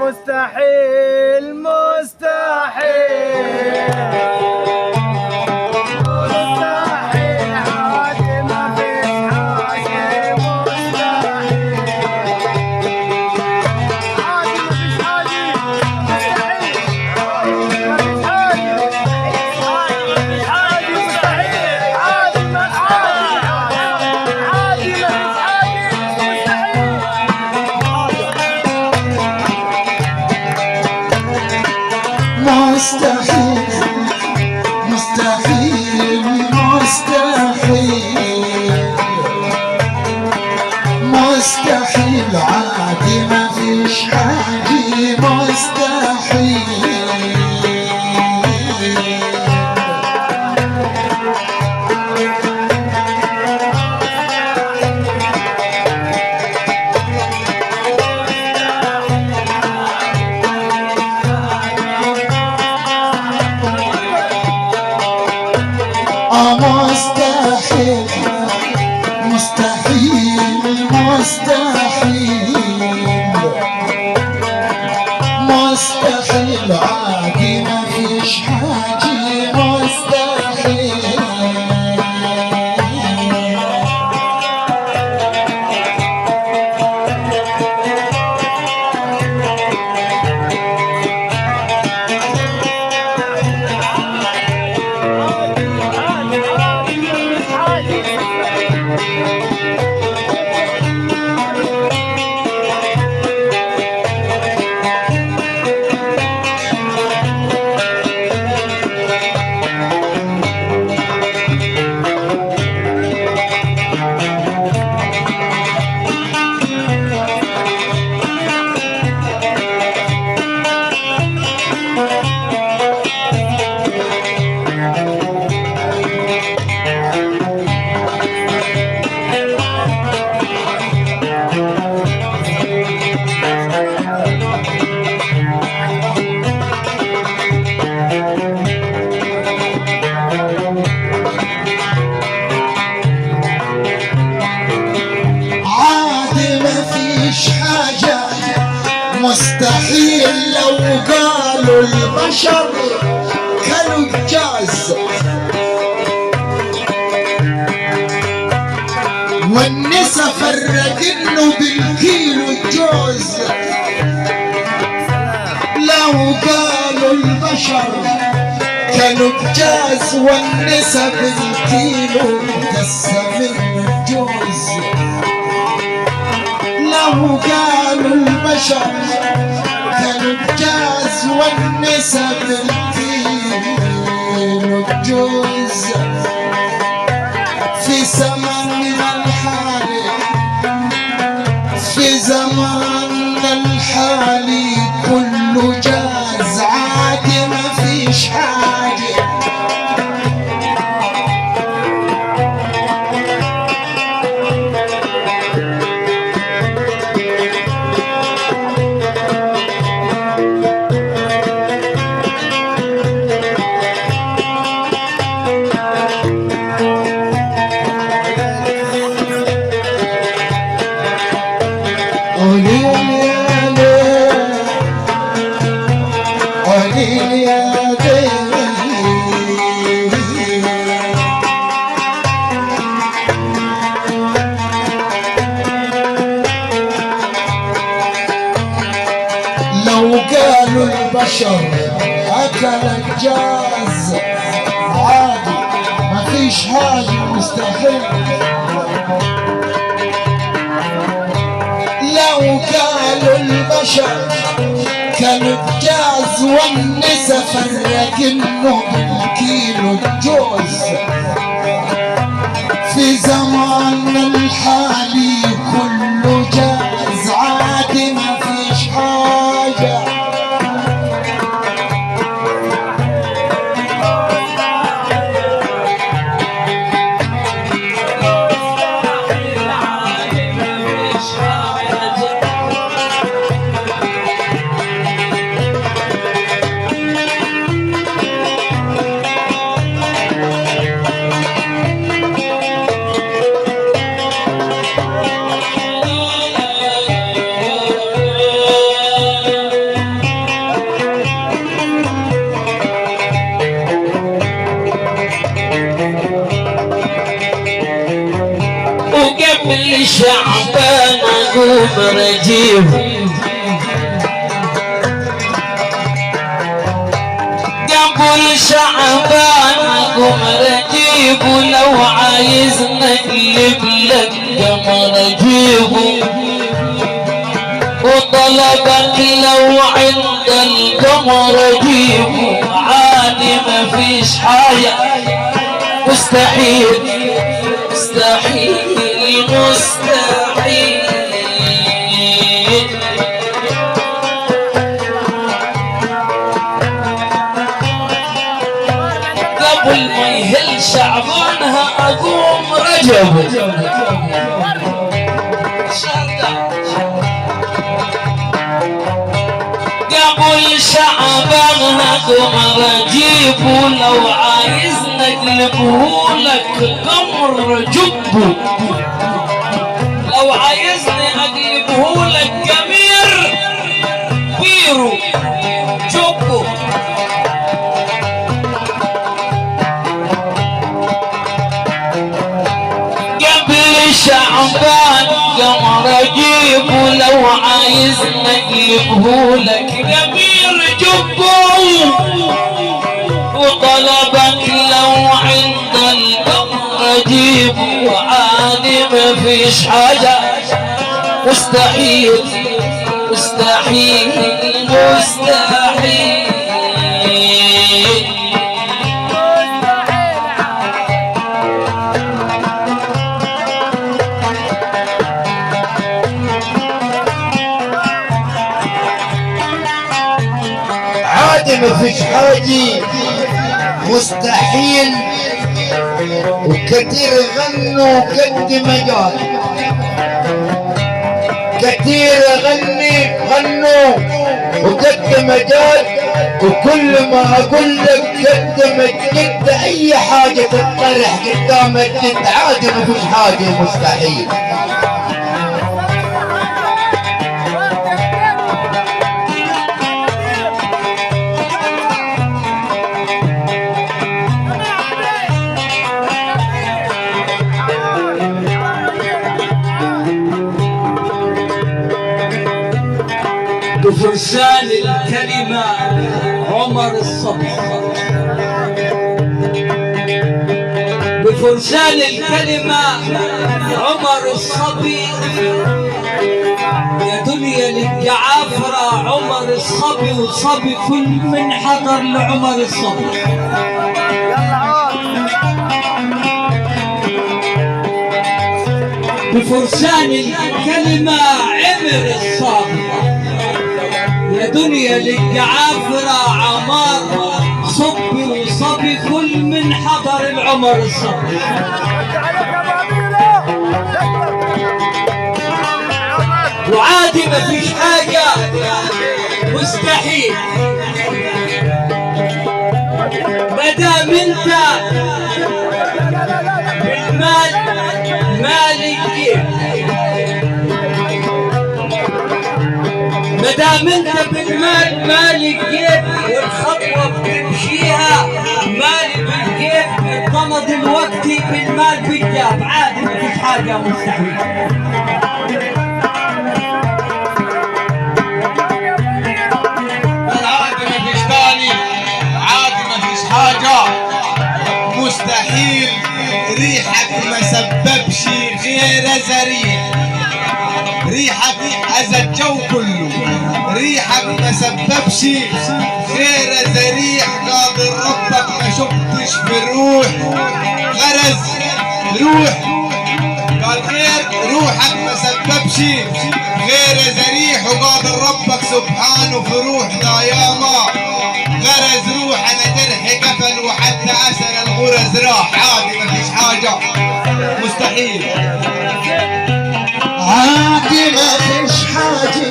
مستحيل مستحيل مستحيل مستحيل عادي ما فيش حاجة مستحيل مستحيل عادي ما فيش حاجة مستحيل مستحيل لو قالوا البشر كانوا الجاز والنسا فرقنه بالكيلو الجوز لو قالوا البشر كانوا الجاز والنسا بالكيلو قسم الجوز لو قالوا البشر كانوا الجاز والنسا بالكيلو الجوز في زماننا الحالي في زماننا الحالي كله جاز عادي ما فيش حاجة لو قالوا البشر أكل الجاز عادي ما فيش حاجة مستحيل لو قالوا البشر كانوا الجاز والنسا فرقنه بالكيلو الجوز في زماننا الحالي كله جاز عادي ما فيش حاجة قبل شعبان اقوم رجيب، قبل شعبان اقوم رجيب، ولو عايز نقلب لك قمر اجيبه، وطلبك لو عند القمر اجيبه، عادي ما فيش حاجة مستحيل مستحيل مستحيل. قبل ما يهل شعبانها اقوم رجب، قبل شعبانها اقوم رجيب، ولو عايز نقلبه لك قمر جبه، لو عايزني اقلبه لك قمير بيرو جبه. قبل شعبان قمر اجيبه، لو عايز نقلبه لك قمير جبه، وطلبك لو عند القمر اجيبه، عادي ما فيش حاجة مستحيل مستحيل مستحيل. عادي ما فيش حاجة مستحيل، وكثير غنوا قد ما جال، كثير غنوا وقد ما جال، وكل ما اقول لك قد ما جد اي حاجة تطرح قدامك جد، عادي ما فيش حاجة مستحيل. بفرسان الكلمة عمر الصبي، بفرسان الكلمة عمر الصبي، يا دنيا للجعافرة عمر الصبي، والصبي كل من حضر لعمر الصبي. بفرسان الكلمة عمر الصبي، يا دنيا للجعافرة عمار صبي، وصبي كل من حضر العمر الصبي. وعادي ما فيش حاجة مستحيل، مادام انت بالمال مالك، مادام انت بالمال مالك جيب، والخطوة بتمشيها مالي بالجيب، الطمد الوقتي بالمال بالجاب، عادي ما فيش حاجة مستحيل. عادي ما فيش تاني، عادي ما فيش حاجة مستحيل. ريحك ما سببش غير زريح، ريحك أذى الجو كله، ريحك ما سببش غير زريح. قادر ربك ما شفتش بروح غرز روح، قال غير روحك ما سببش غير زريح، وقادر ربك سبحانه في روح ضيامة غرز روح. انا جرحي قفل وحتى اثر الغرز راح، عادي ما فيش حاجة مستحيل. عادي ما فيش حاجة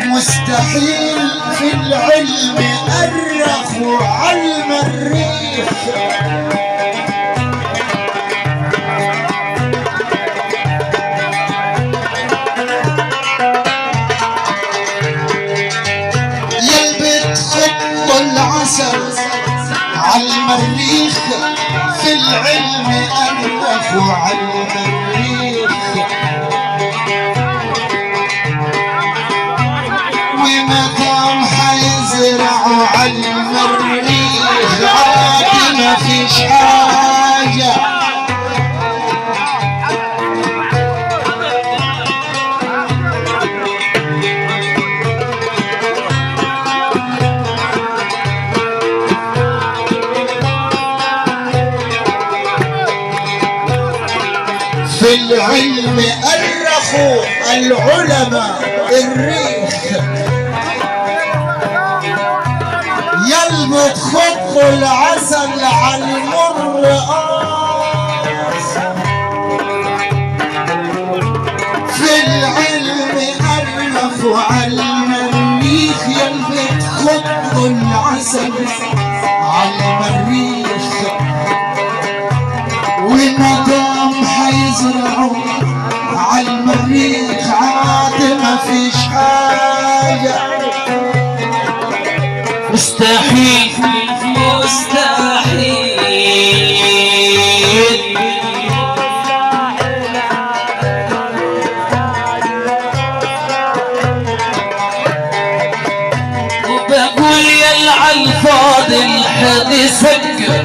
مستحيل، في العلم أرخ وعلم الريح. يلبت خط العسل عالمريخ، في العلم أرخ وعلم الريح. في العلم أرخوا العلماء الريخ، يلبط خط العسل على المر في العلم أرخوا على المريخ، يلبط خط العسل على المريخ، ومدام حيزرعوا على المريخ عاد ما فيش حاجة مستحيل مستحيل. وبقول يا الفاضل حد يسكر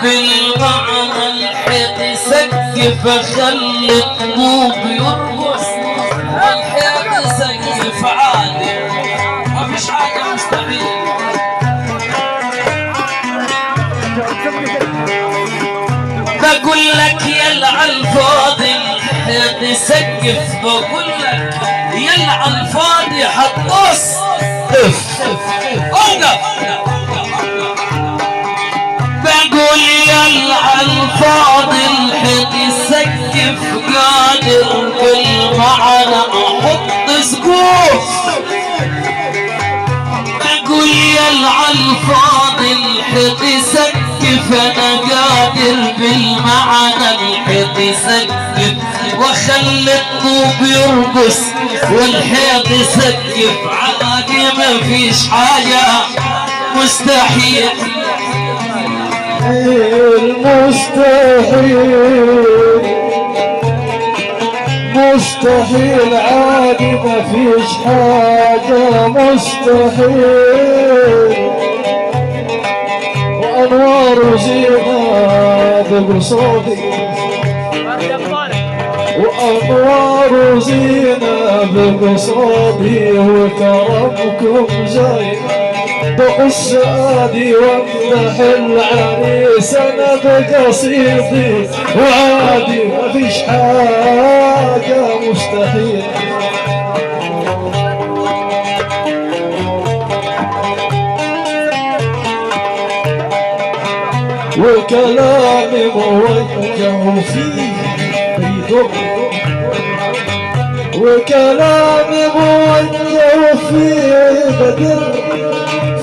بالمعنى الحيط يسقف، خلي الطوب يرقص والحيط يسقف عادي ما فيش حاجة مستحيل. بقول لك يا الفاضي الحيط يسقف، بقول لك يا الفاضي حتقص اوقف. بقول يا الفاضي الحيط يسقف، قادر بالمعنى احط سقوف. بقول يا الفاضي الحيط يسقف، انا قادر بالمعنى الحيط يسقف، واخلي الطوب يرقص والحيط يسقف عادي ما فيش حاجة مستحيل. مستحيل مستحيل عادي ما فيش حاجة مستحيل. وأنوار زينة بقصودي، وأنوار زينة بقصودي، وكرمكم زي بقص آدي وامدح العريس انا بقصيدي، وعادي ما فيش حاجة مستحيل. وكلامي موجه فيه بيدق، وكلامي موجه فيه بدر،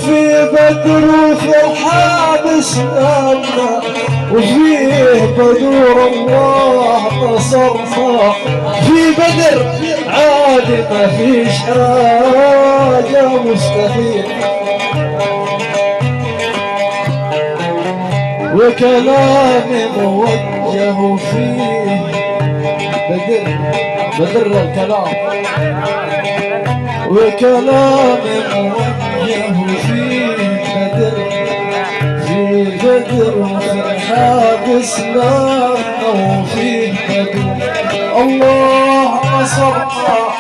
في بدر وفي الحادث نامنا، وفيه بدور الله نصرنا، في بدر عادي ما فيش حاجة مستحيل. وكلامي موجه فيه بدر، بدر الكلام، وكلامي موجه فيه بدر، في بدر وفي حادث نارنا، وفيه بدر الله نصرنا،